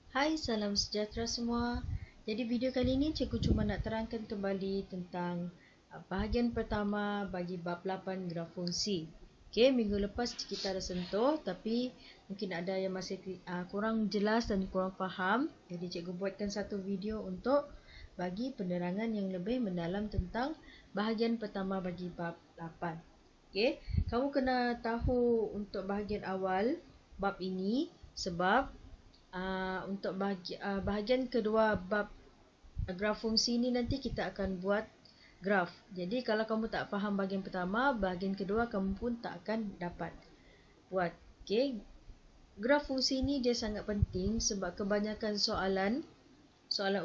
Hai, salam sejahtera semua. Jadi video kali ini cikgu cuma nak terangkan kembali tentang bahagian pertama bagi bab 8 graf fungsi. Okey, minggu lepas kita dah sentuh tapi mungkin ada yang masih kurang jelas dan kurang faham. Jadi cikgu buatkan satu video untuk bagi penerangan yang lebih mendalam tentang bahagian pertama bagi bab 8. Okey, kamu kena tahu untuk bahagian awal bab ini sebab untuk bahagian kedua bab graf fungsi ni nanti kita akan buat graf. Jadi kalau kamu tak faham bahagian pertama, bahagian kedua kamu pun tak akan dapat buat. Okey. Graf fungsi ni dia sangat penting sebab kebanyakan soalan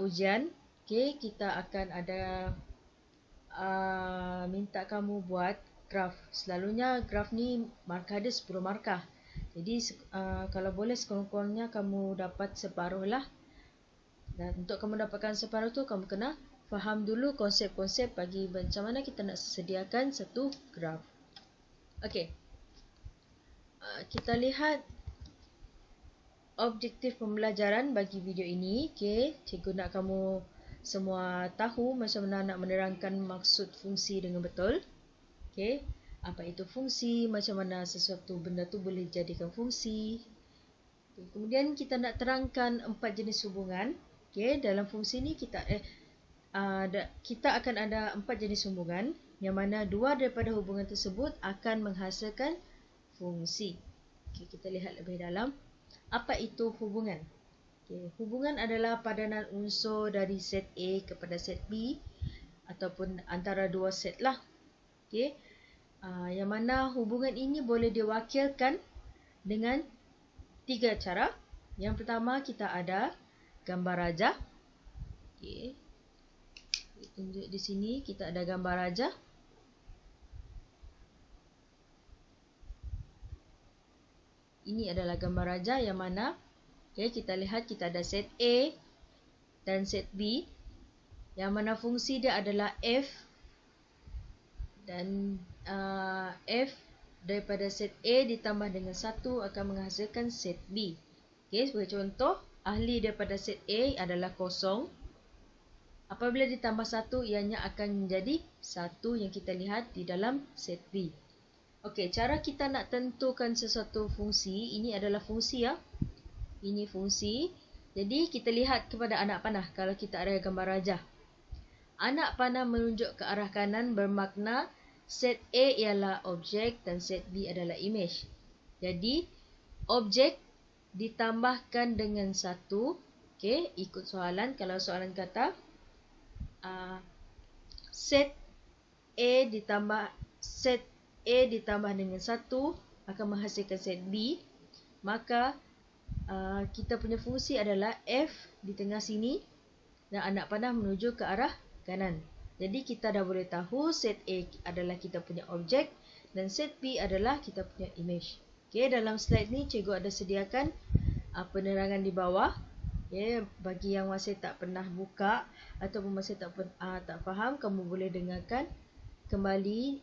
ujian, okey, kita akan ada minta kamu buat graf. Selalunya graf ni markah dia 10 markah. Jadi kalau boleh sekurang-kurangnya kamu dapat separuh lah. Dan untuk kamu dapatkan separuh tu, kamu kena faham dulu konsep-konsep bagi macam mana kita nak sediakan satu graf. Okey. Kita lihat objektif pembelajaran bagi video ini. Okey, cikgu nak kamu semua tahu macam mana nak menerangkan maksud fungsi dengan betul. Okey, apa itu fungsi, macam mana sesuatu benda tu boleh dijadikan fungsi. Okay, kemudian kita nak terangkan 4 jenis hubungan. Okey, dalam fungsi ni kita akan ada 4 jenis hubungan yang mana 2 daripada hubungan tersebut akan menghasilkan fungsi. Okey, kita lihat lebih dalam. Apa itu hubungan? Okay, hubungan adalah padanan unsur dari set A kepada set B ataupun antara dua set lah. Okay, yang mana hubungan ini boleh diwakilkan dengan 3 cara. Yang pertama kita ada gambar rajah. Okay, tunjuk di sini kita ada gambar rajah. Ini adalah gambar rajah yang mana kita lihat kita ada set A dan set B yang mana fungsi dia adalah F dan F daripada set A ditambah dengan 1 akan menghasilkan set B. Okey, sebagai contoh, ahli daripada set A adalah kosong. Apabila ditambah 1, ianya akan menjadi 1 yang kita lihat di dalam set B. Okey, cara kita nak tentukan sesuatu fungsi, ini adalah fungsi ya. Ini fungsi. Jadi kita lihat kepada anak panah kalau kita ada gambar rajah. Anak panah menunjuk ke arah kanan bermakna set A ialah objek dan set B adalah image. Jadi objek ditambahkan dengan 1. Okey, ikut soalan. Kalau soalan kata set A ditambah dengan 1 akan menghasilkan set B, maka kita punya fungsi adalah F di tengah sini dan anak panah menuju ke arah kanan. Jadi kita dah boleh tahu set A adalah kita punya objek dan set B adalah kita punya image. Okey, dalam slide ni cikgu ada sediakan penerangan di bawah. Okay, bagi yang masih tak pernah buka ataupun masih tak faham, kamu boleh dengarkan kembali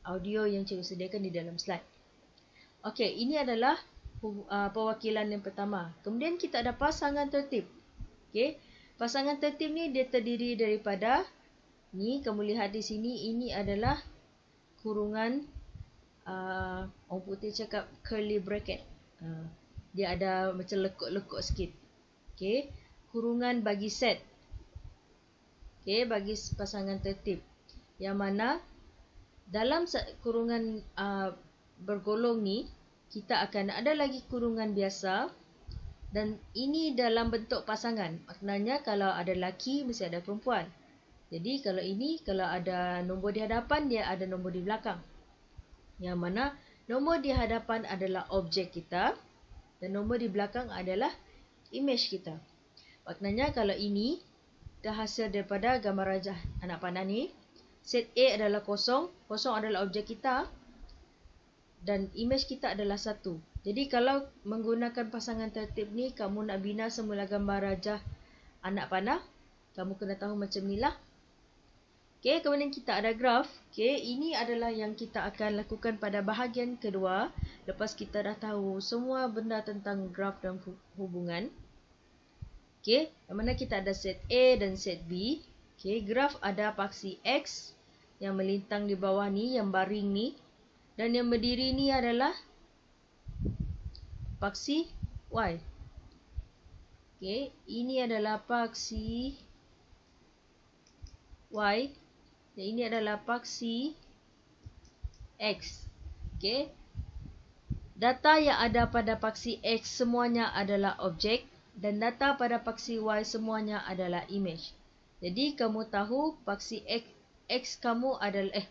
audio yang cikgu sediakan di dalam slide. Okey, ini adalah perwakilan yang pertama. Kemudian kita ada pasangan tertib. Okey, pasangan tertib ni dia terdiri daripada ni, kamu lihat di sini, ini adalah kurungan orang putih cakap curly bracket. Dia ada macam lekuk-lekuk sikit. Okey, kurungan bagi set. Okey, bagi pasangan tertib. Yang mana dalam kurungan bergolong ni, kita akan ada lagi kurungan biasa dan ini dalam bentuk pasangan. Maknanya kalau ada lelaki, mesti ada perempuan. Jadi kalau ada nombor di hadapan, dia ada nombor di belakang. Yang mana nombor di hadapan adalah objek kita dan nombor di belakang adalah image kita. Maknanya kalau ini dah hasil daripada gambar rajah anak panah ni, set A adalah kosong, kosong adalah objek kita dan image kita adalah 1. Jadi kalau menggunakan pasangan tertib ni, kamu nak bina semula gambar rajah anak panah, kamu kena tahu macam ni lah. Okey, kemudian kita ada graf. Okey, ini adalah yang kita akan lakukan pada bahagian kedua lepas kita dah tahu semua benda tentang graf dan hubungan. Okey, yang mana kita ada set A dan set B. Okey, graf ada paksi X yang melintang di bawah ni, yang baring ni. Dan yang berdiri ni adalah paksi Y. Okey, ini adalah paksi Y dan ini adalah paksi X. Okey. Data yang ada pada paksi X semuanya adalah objek dan data pada paksi Y semuanya adalah image. Jadi kamu tahu paksi X kamu adalah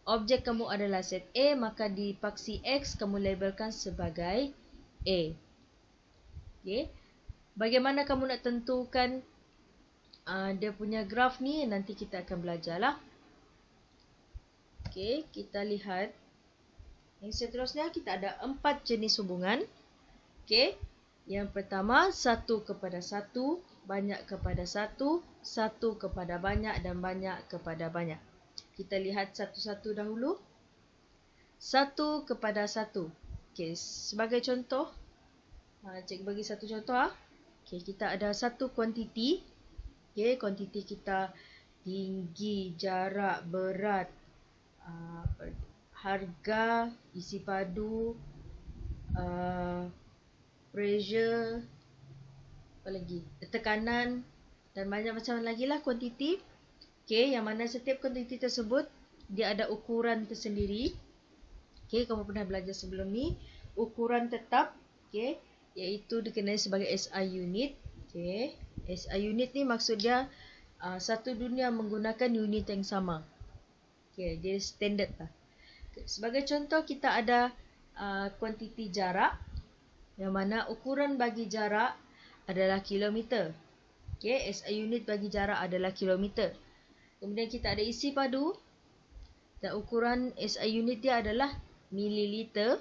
objek kamu adalah set A, maka di paksi X kamu labelkan sebagai A. Okey. Bagaimana kamu nak tentukan dia punya graf ni, nanti kita akan belajarlah. Okey, kita lihat. Yang seterusnya kita ada 4 jenis hubungan. Okey. Yang pertama 1 kepada 1, banyak kepada 1, 1 kepada banyak dan banyak kepada banyak. Kita lihat satu-satu dahulu. 1 kepada 1. Okey, sebagai contoh, cikgu bagi satu contoh. Okey, kita ada satu kuantiti. Okey, kuantiti kita tinggi, jarak, berat, harga, isi padu, pressure, apa lagi? Tekanan dan banyak macam lagi lah kuantiti. Okey, yang mana setiap kuantiti tersebut dia ada ukuran tersendiri. Okey, kamu pernah belajar sebelum ni. Ukuran tetap, okey, iaitu dikenali sebagai SI unit. Okey, SI unit ni maksud dia satu dunia menggunakan unit yang sama. Okey, dia standard lah. Sebagai contoh kita ada kuantiti jarak, yang mana ukuran bagi jarak adalah kilometer. Okey, SI unit bagi jarak adalah kilometer. Kemudian kita ada isi padu dan ukuran SI unit dia adalah mililiter.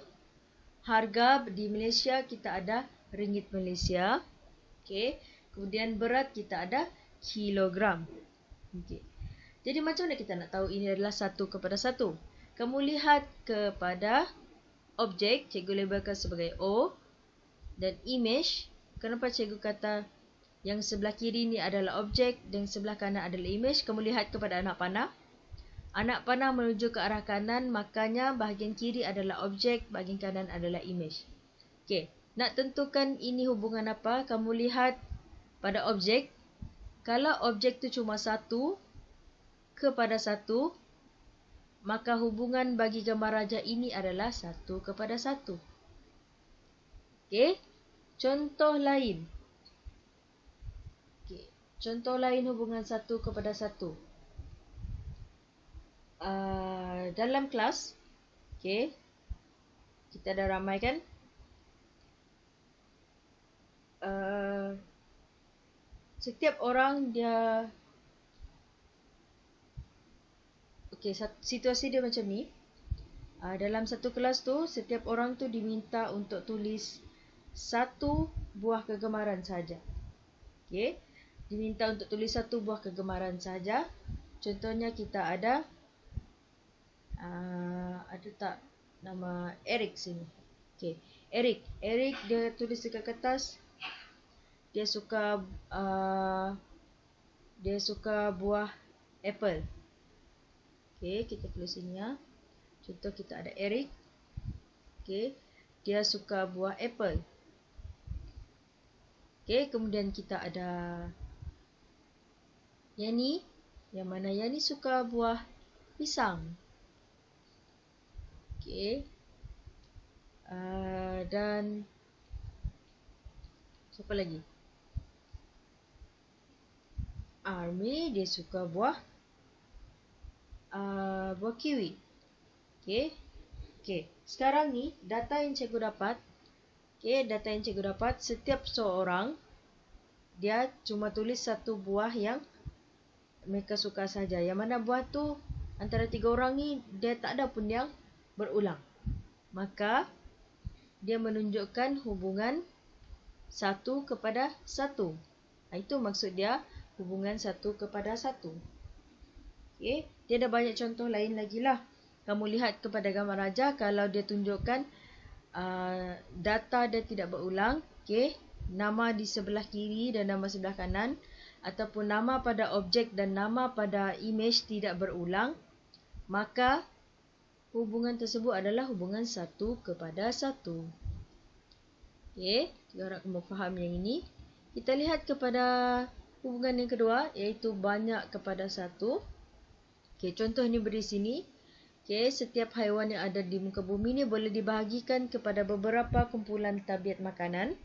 Harga di Malaysia kita ada ringgit Malaysia. Okey, kemudian berat kita ada kilogram. Okey. Jadi macam mana kita nak tahu ini adalah 1 kepada 1? Kamu lihat kepada objek, cikgu labelkan sebagai O, dan image. Kenapa cikgu kata yang sebelah kiri ni adalah objek dan sebelah kanan adalah image? Kamu lihat kepada anak panah. Anak panah menuju ke arah kanan, makanya bahagian kiri adalah objek, bahagian kanan adalah image. Okey, nak tentukan ini hubungan apa? Kamu lihat pada objek. Kalau objek tu cuma 1 kepada 1, maka hubungan bagi gambar raja ini adalah 1 kepada 1. Okey, contoh lain. Okey, contoh lain hubungan 1 kepada 1. Dalam kelas, okey, kita ada ramai kan? Setiap orang dia, okey, situasi dia macam ni. Dalam satu kelas tu, setiap orang tu diminta untuk tulis satu buah kegemaran saja. Okey, diminta untuk tulis satu buah kegemaran saja. Contohnya kita ada tak nama Eric sini. Okey, Eric dia tulis dekat kertas dia suka buah apple. Okey, kita tulis sini ya. Contoh kita ada Eric. Okey, dia suka buah apple. Okey, kemudian kita ada Yani, yang mana Yani suka buah pisang. Okey. Dan siapa lagi? Army, dia suka buah kiwi. Okey. Okey, sekarang ni data yang cikgu dapat. Okey, data yang cikgu dapat, setiap seorang dia cuma tulis satu buah yang mereka suka saja. Yang mana buah tu antara 3 orang ni dia tak ada pun yang berulang. Maka dia menunjukkan hubungan 1 kepada 1. Itu maksud dia hubungan 1 kepada 1. Okey, dia ada banyak contoh lain lagi lah. Kamu lihat kepada gambar raja, kalau dia tunjukkan data dia tidak berulang, okey, nama di sebelah kiri dan nama sebelah kanan, ataupun nama pada objek dan nama pada image tidak berulang, maka hubungan tersebut adalah hubungan 1:1. Okey, kita harap kamu faham yang ini. Kita lihat kepada hubungan yang kedua, iaitu banyak kepada 1. Okey, contoh ni beri sini. Okey, setiap haiwan yang ada di muka bumi ni boleh dibahagikan kepada beberapa kumpulan tabiat makanan.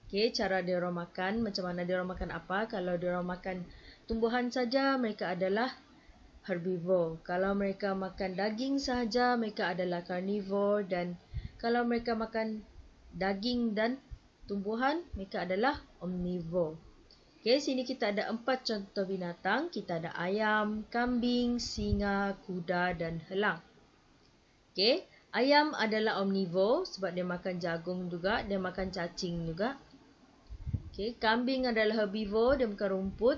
Okey, cara dia orang makan, macam mana dia orang makan apa? Kalau dia orang makan tumbuhan saja, mereka adalah herbivore. Kalau mereka makan daging sahaja, mereka adalah carnivore. Dan kalau mereka makan daging dan tumbuhan, mereka adalah omnivore. Okey, sini kita ada 4 contoh binatang. Kita ada ayam, kambing, singa, kuda dan helang. Okey, ayam adalah omnivore sebab dia makan jagung juga, dia makan cacing juga. Okey, kambing adalah herbivore, dia makan rumput.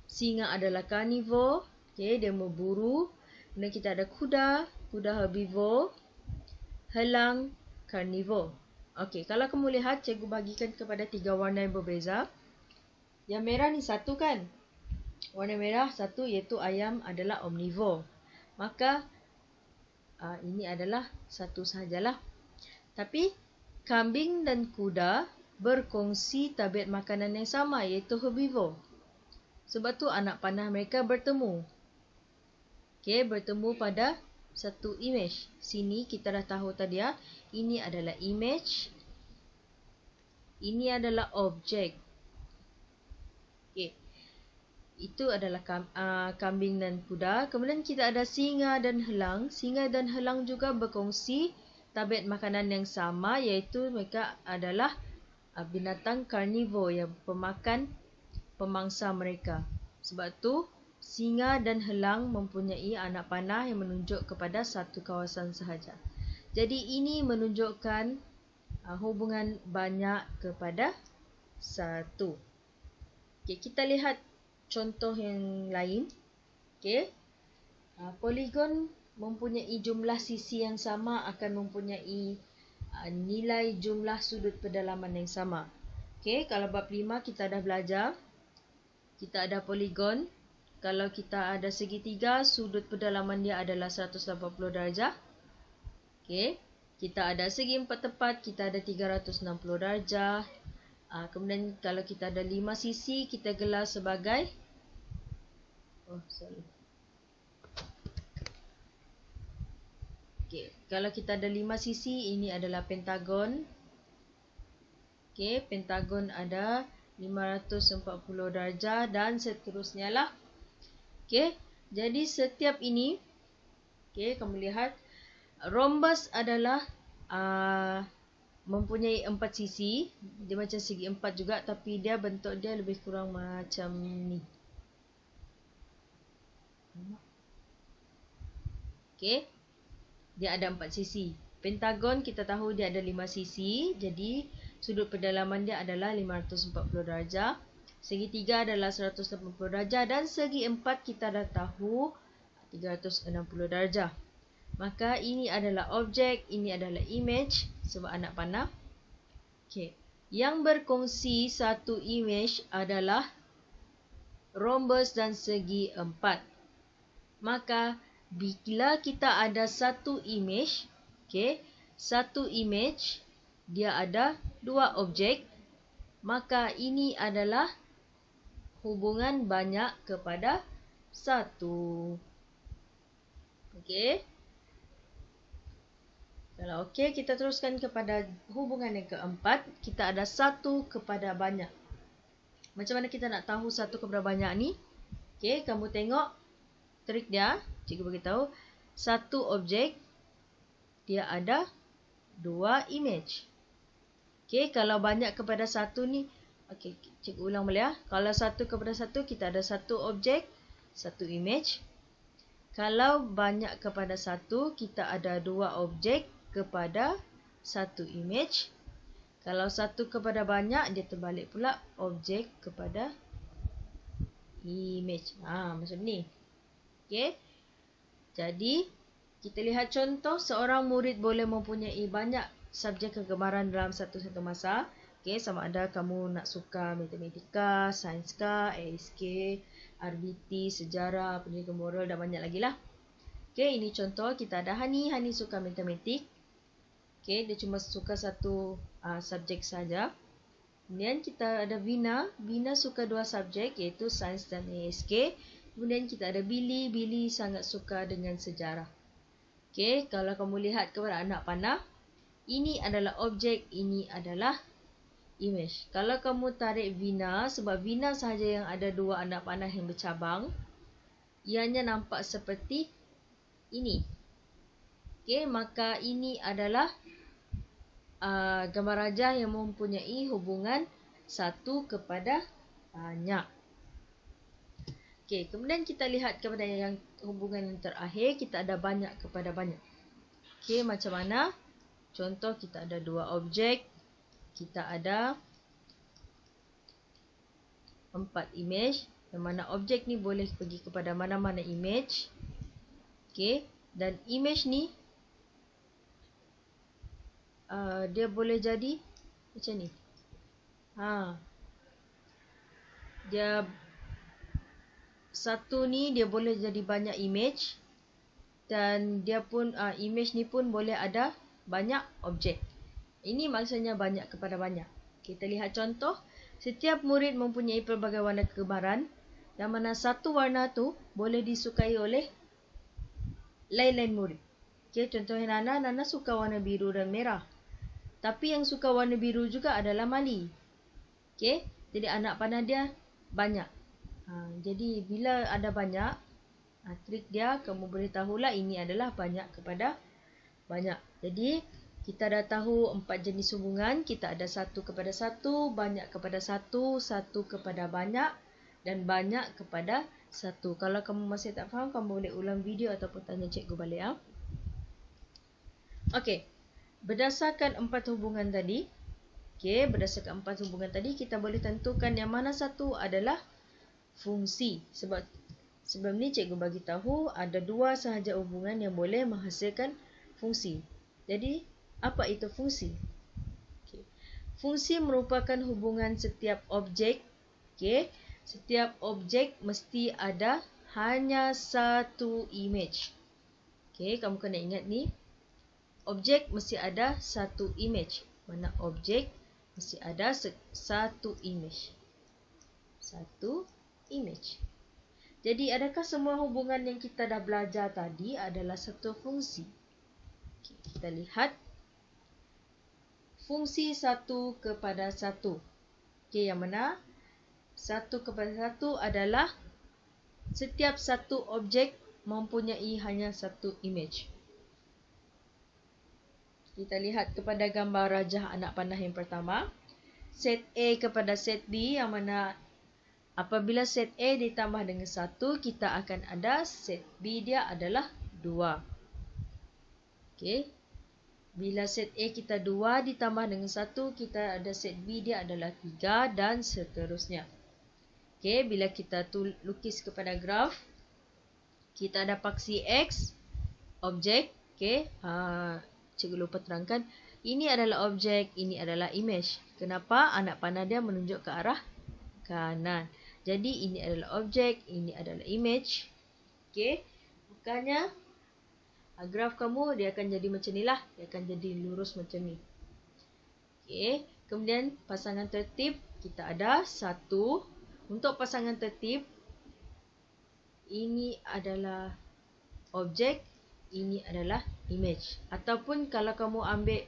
Singa adalah carnivore, okey, dia memburu. Kemudian kita ada kuda, kuda herbivore. Helang, carnivore. Okey, kalau kamu lihat, cikgu bagikan kepada 3 warna yang berbeza. Yang merah ni 1 kan? Warna merah 1 iaitu ayam adalah omnivore. Maka ini adalah 1 sahajalah. Tapi kambing dan kuda berkongsi tabiat makanan yang sama iaitu herbivore. Sebab tu anak panah mereka bertemu. Okey, bertemu pada satu image. Sini kita dah tahu tadi ya. Ini adalah image. Ini adalah objek. Okey. Itu adalah kambing dan kuda. Kemudian kita ada singa dan helang. Singa dan helang juga berkongsi tabiat makanan yang sama, iaitu mereka adalah binatang carnivore yang pemakan pemangsa mereka. Sebab tu singa dan helang mempunyai anak panah yang menunjuk kepada satu kawasan sahaja. Jadi ini menunjukkan hubungan banyak kepada 1. Okey, kita lihat contoh yang lain. Okey. Poligon mempunyai jumlah sisi yang sama akan mempunyai nilai jumlah sudut pedalaman yang sama. Okey, kalau bab 5 kita dah belajar. Kita ada poligon. Kalau kita ada segitiga, sudut pedalaman dia adalah 180 darjah. Okey, kita ada segi 4 tepat, kita ada 360 darjah. Kemudian kalau kita ada 5 sisi, kita gelar sebagai Okey, kalau kita ada 5 sisi, ini adalah pentagon. Okey, pentagon ada 540 darjah dan seterusnya lah. Okey, jadi setiap ini, okey, kamu lihat rhombus adalah mempunyai 4 sisi. Dia macam segi 4 juga, tapi dia bentuk dia lebih kurang macam ni. Okey, dia ada 4 sisi. Pentagon kita tahu dia ada 5 sisi, jadi sudut pedalaman dia adalah 540 darjah. Segitiga adalah 180 darjah dan segi 4 kita dah tahu 360 darjah. Maka ini adalah objek, ini adalah image sebab anak panah. Okey, yang berkongsi satu image adalah rhombus dan segi 4. Maka bila kita ada satu image, okey, satu image dia ada 2 objek, maka ini adalah hubungan banyak kepada 1. Okey. Kalau okey, kita teruskan kepada hubungan yang keempat. Kita ada 1 kepada banyak. Macam mana kita nak tahu 1 kepada banyak ni? Okey, kamu tengok trik dia. Cikgu beritahu. Satu objek, dia ada 2 image. Okey, kalau banyak kepada 1 ni, okey, cikgu ulang boleh ya. Kalau 1 kepada 1, kita ada 1 objek, 1 image. Kalau banyak kepada 1, kita ada 2 objek kepada 1 image. Kalau 1 kepada banyak, dia terbalik pula, objek kepada image. Macam ni. Okey. Jadi, kita lihat contoh, seorang murid boleh mempunyai banyak subjek kegemaran dalam satu masa. Okay, sama ada kamu nak suka matematika, sains kah, ASK, RBT, sejarah, pendidikan moral dan banyak lagi lah. Okay, ini contoh kita ada Hani. Hani suka matematik. Okay, dia cuma suka satu subjek saja. Kemudian kita ada Vina. Vina suka dua subjek iaitu sains dan ASK. Kemudian kita ada Billy. Billy sangat suka dengan sejarah. Okay, kalau kamu lihat kepada anak panah, ini adalah objek, ini adalah image. Kalau kamu tarik Vina, sebab Vina sahaja yang ada dua anak panah yang bercabang, ianya nampak seperti ini. Okay, maka ini adalah gambar rajah yang mempunyai hubungan satu kepada banyak. Okay, kemudian kita lihat kepada yang hubungan yang terakhir, kita ada banyak kepada banyak. Okay, macam mana? Contoh kita ada dua objek, kita ada 4 image, yang mana objek ni boleh pergi kepada mana-mana image. Okay, dan image ni dia boleh jadi macam ni. Dia satu ni dia boleh jadi banyak image, dan dia pun image ni pun boleh ada banyak objek. Ini maksudnya banyak kepada banyak. Kita lihat contoh. Setiap murid mempunyai pelbagai warna kegemaran, yang mana satu warna tu boleh disukai oleh lain-lain murid. Okay, contohnya Nana suka warna biru dan merah. Tapi yang suka warna biru juga adalah Mali. Okay, jadi anak panah dia banyak. Jadi bila ada banyak, trik dia kamu boleh tahulah ini adalah banyak kepada banyak. Jadi kita dah tahu 4 jenis hubungan. Kita ada satu kepada satu, banyak kepada satu, satu kepada banyak, dan banyak kepada satu. Kalau kamu masih tak faham, kamu boleh ulang video ataupun tanya cikgu balik. Okey, berdasarkan 4 hubungan tadi, berdasarkan 4 hubungan tadi, kita boleh tentukan yang mana satu adalah fungsi. Sebelum ni cikgu bagi tahu ada 2 sahaja hubungan yang boleh menghasilkan fungsi. Jadi apa itu fungsi? Fungsi merupakan hubungan setiap objek. Setiap objek mesti ada hanya satu image. Kamu kena ingat ni. Objek mesti ada satu image. Mana objek mesti ada satu image. Satu image. Jadi adakah semua hubungan yang kita dah belajar tadi adalah satu fungsi? Kita lihat. Fungsi satu kepada satu. Yang mana? Satu kepada satu adalah setiap satu objek mempunyai hanya satu image. Kita lihat kepada gambar rajah anak panah yang pertama. Set A kepada set B, yang mana apabila set A ditambah dengan 1, kita akan ada set B dia adalah 2. Bila set A kita 2 ditambah dengan 1, kita ada set B dia adalah 3 dan seterusnya. Bila kita lukis kepada graf, kita ada paksi X, objek. Cikgu lupa terangkan. Ini adalah objek, ini adalah image. Kenapa? Anak panah dia menunjuk ke arah kanan. Jadi ini adalah objek, ini adalah image. Bukannya graf kamu dia akan jadi macam ni lah. Dia akan jadi lurus macam ni. Kemudian pasangan tertib kita ada 1. Untuk pasangan tertib, ini adalah objek, ini adalah image. Ataupun kalau kamu ambil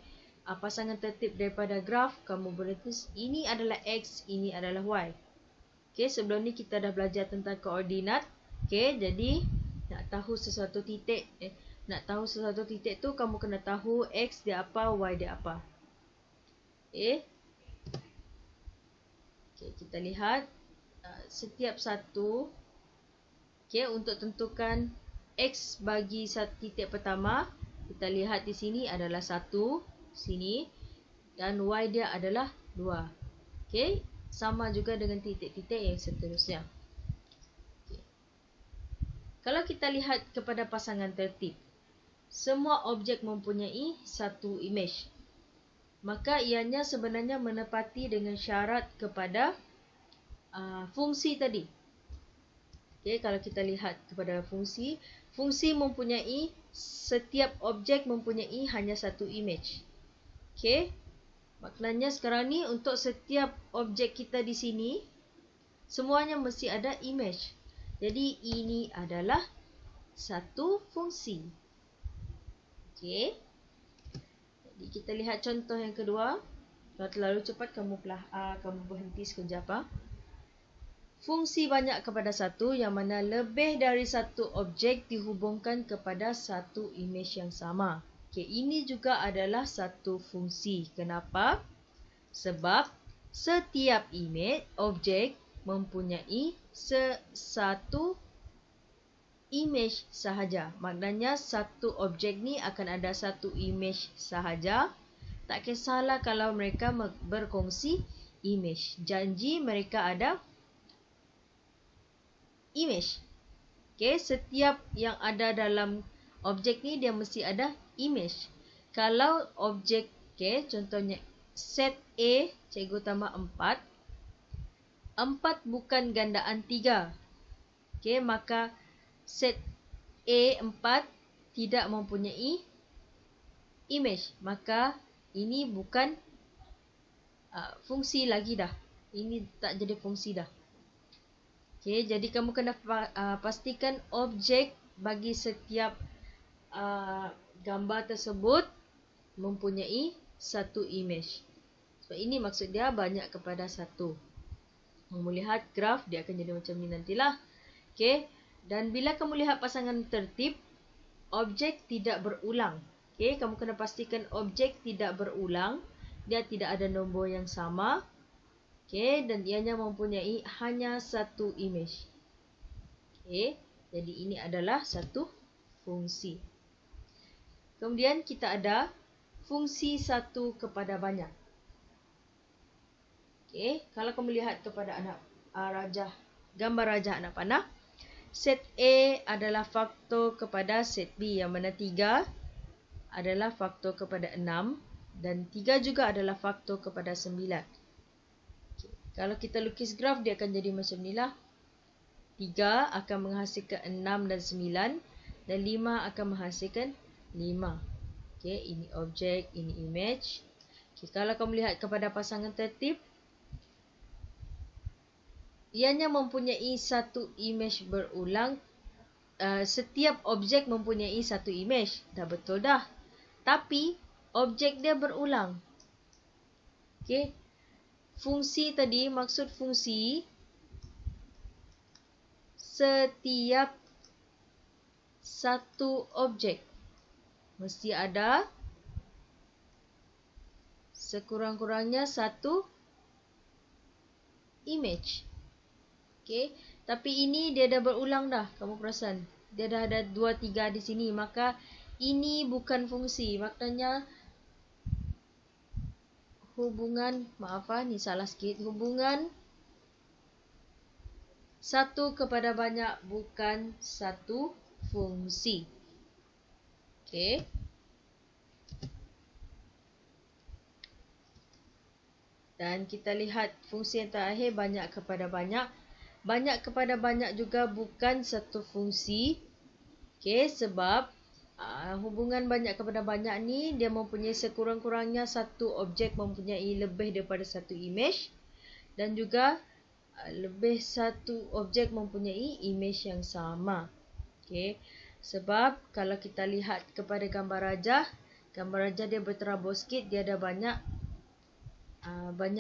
pasangan tertib daripada graf, kamu boleh tulis ini adalah X, ini adalah Y. Sebelum ni kita dah belajar tentang koordinat. Jadi nak tahu sesuatu titik tu kamu kena tahu X dia apa, Y dia apa. Kita lihat setiap satu. Untuk tentukan X bagi titik pertama, kita lihat di sini adalah 1 sini, dan Y dia adalah 2. Sama juga dengan titik-titik yang seterusnya. Kalau kita lihat kepada pasangan tertib, semua objek mempunyai satu image. maka ianya sebenarnya menepati dengan syarat kepada fungsi tadi. Okay, kalau kita lihat kepada fungsi, fungsi mempunyai, setiap objek mempunyai hanya satu image. Okay, maknanya sekarang ni untuk setiap objek kita di sini, semuanya mesti ada image. Jadi ini adalah satu fungsi. Okay, jadi kita lihat contoh yang kedua. Kalau terlalu cepat, kamu berhenti sekejap. Fungsi banyak kepada satu yang mana lebih dari satu objek dihubungkan kepada satu image yang sama. Okay, ini juga adalah satu fungsi. Kenapa? Sebab setiap image, objek mempunyai satu image sahaja. Maknanya satu objek ni akan ada satu image sahaja. Tak kisahlah kalau mereka berkongsi image. Janji mereka ada image. Okay, setiap yang ada dalam objek ni dia mesti ada image. Kalau objek, okay, contohnya set A, cikgu tambah 4. 4 bukan gandaan 3. Okay, maka set A 4 tidak mempunyai image. Maka ini bukan fungsi lagi dah. Ini tak jadi fungsi dah. Okay, jadi kamu kena pastikan objek bagi setiap gambar tersebut mempunyai satu image. Sebab ini maksud dia banyak kepada satu. Kamu lihat graf, dia akan jadi macam ni nantilah. Okay, dan bila kamu lihat pasangan tertib, objek tidak berulang. Okay, kamu kena pastikan objek tidak berulang. Dia tidak ada nombor yang sama. Okay, dan ianya mempunyai hanya satu image. Okay, jadi ini adalah satu fungsi. Kemudian kita ada fungsi satu kepada banyak. Okay, kalau kamu lihat kepada gambar rajah anak panah, set A adalah faktor kepada set B, yang mana 3 adalah faktor kepada 6 dan 3 juga adalah faktor kepada 9. Kalau kita lukis graf, dia akan jadi macam ni lah. 3 akan menghasilkan 6 dan 9. Dan 5 akan menghasilkan 5. Okay, ini objek, ini image. Okay, kalau kamu lihat kepada pasangan tertib, ianya mempunyai satu image berulang. Setiap objek mempunyai satu image. Dah betul dah. Tapi, objek dia berulang. Okay. Fungsi tadi, maksud fungsi, setiap satu objek mesti ada sekurang-kurangnya satu image. Okay. Tapi ini dia dah berulang dah. Kamu perasan? Dia dah ada 2, 3 di sini. Maka ini bukan fungsi. Maknanya hubungan, ni salah sikit. Hubungan satu kepada banyak bukan satu fungsi. Okay. Dan kita lihat fungsi yang terakhir, banyak kepada banyak. Banyak kepada banyak juga bukan satu fungsi. Okay, sebab hubungan banyak kepada banyak ni dia mempunyai sekurang-kurangnya satu objek mempunyai lebih daripada satu image, dan juga lebih satu objek mempunyai image yang sama. Okay. Sebab kalau kita lihat kepada gambar rajah dia berterabur sikit, dia ada banyak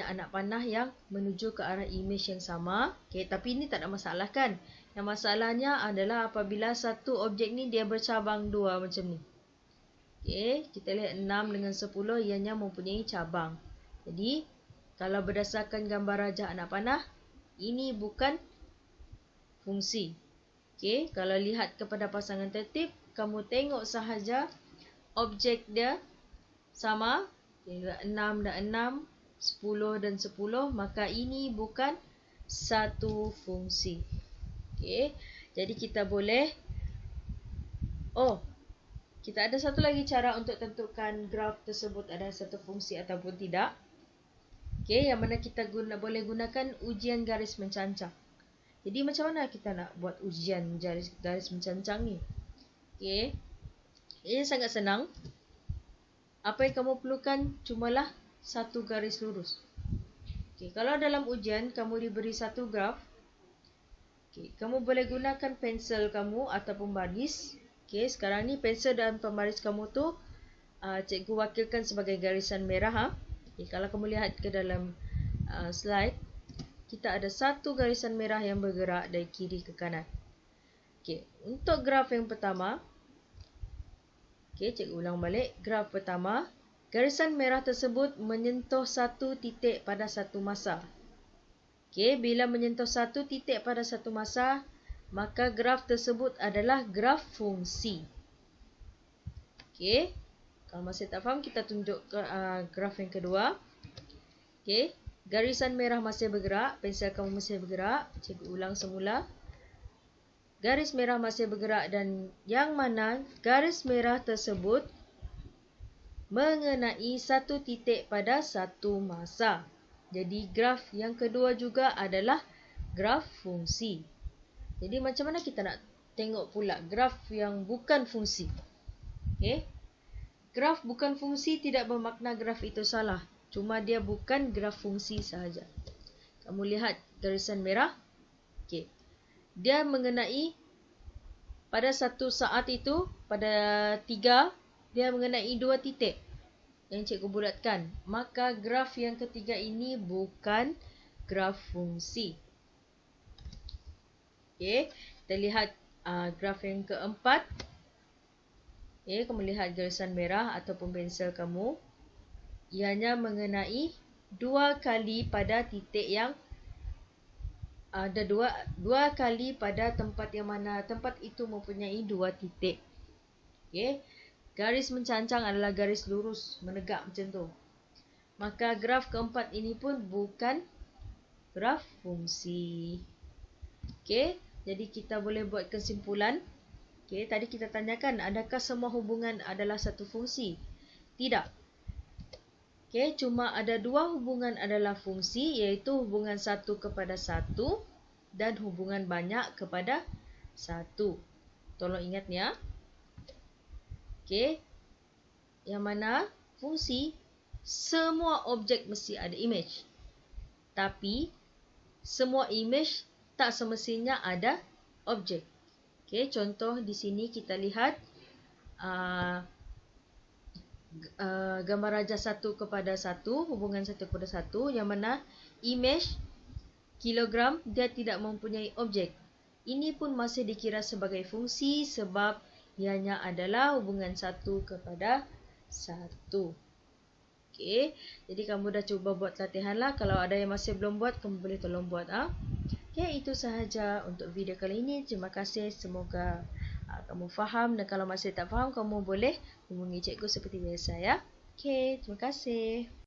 anak panah yang menuju ke arah image yang sama. Okay, tapi ini tak ada masalah kan? Yang masalahnya adalah apabila satu objek ni dia bercabang 2 macam ni. Okay, kita lihat 6 dengan 10 ianya mempunyai cabang. Jadi, kalau berdasarkan gambar rajah anak panah, ini bukan fungsi. Okay, kalau lihat kepada pasangan tertib, kamu tengok sahaja objek dia sama. Okay, 6 dan 6, 10 dan 10, maka ini bukan satu fungsi. Okay, jadi kita boleh Kita ada satu lagi cara untuk tentukan graf tersebut ada satu fungsi ataupun tidak. Okey, yang mana kita boleh gunakan ujian garis mencancang. Jadi macam mana kita nak buat ujian garis mencancang ni? Okey. Ini sangat senang. Apa yang kamu perlukan cumalah satu garis lurus. Okey, kalau dalam ujian kamu diberi satu graf, okey, kamu boleh gunakan pensel kamu ataupun baris. Okey, sekarang ni pensel dan pembaris kamu tu cikgu wakilkan sebagai garisan merah. Okay, kalau kamu lihat ke dalam slide, kita ada satu garisan merah yang bergerak dari kiri ke kanan. Okay, untuk graf yang pertama, okay, cikgu ulang balik. Graf pertama, garisan merah tersebut menyentuh satu titik pada satu masa. Okay, bila menyentuh satu titik pada satu masa, maka graf tersebut adalah graf fungsi. Okay. Kalau masih tak faham, kita tunjuk ke graf yang kedua. Okey, garisan merah masih bergerak, pensel kamu masih bergerak. Cikgu ulang semula. Garis merah masih bergerak dan yang mana garis merah tersebut mengenai satu titik pada satu masa. Jadi graf yang kedua juga adalah graf fungsi. Jadi macam mana kita nak tengok pula graf yang bukan fungsi? Okey. Graf bukan fungsi tidak bermakna graf itu salah. Cuma dia bukan graf fungsi sahaja. Kamu lihat garisan merah. Okey. Dia mengenai pada satu saat itu, pada 3, dia mengenai 2 titik yang cikgu bulatkan. Maka graf yang ketiga ini bukan graf fungsi. Okey. Kita lihat graf yang keempat. Okay, kamu lihat garisan merah ataupun pensel kamu. Ianya mengenai 2 kali pada titik yang ada 2 kali pada tempat yang mana tempat itu mempunyai 2 titik. Okay. Garis mencancang adalah garis lurus menegak macam tu. Maka graf keempat ini pun bukan graf fungsi. Okay. Jadi kita boleh buat kesimpulan. Okay, tadi kita tanyakan, adakah semua hubungan adalah satu fungsi? Tidak. Okay, cuma ada 2 hubungan adalah fungsi, iaitu hubungan 1 kepada 1 dan hubungan banyak kepada 1. Tolong ingat ni ya. Okay, yang mana fungsi, semua objek mesti ada image. Tapi, semua image tak semestinya ada objek. Okay, contoh di sini kita lihat gambar raja 1 kepada 1, hubungan 1 kepada 1, yang mana image kilogram dia tidak mempunyai objek. Ini pun masih dikira sebagai fungsi sebab ianya adalah hubungan 1 kepada 1. Okay, jadi kamu dah cuba buat latihan lah. Kalau ada yang masih belum buat, kamu boleh tolong buat. Okay, itu sahaja untuk video kali ini. Terima kasih. Semoga kamu faham. Dan kalau masih tak faham, kamu boleh hubungi cikgu seperti biasa ya. Okay, terima kasih.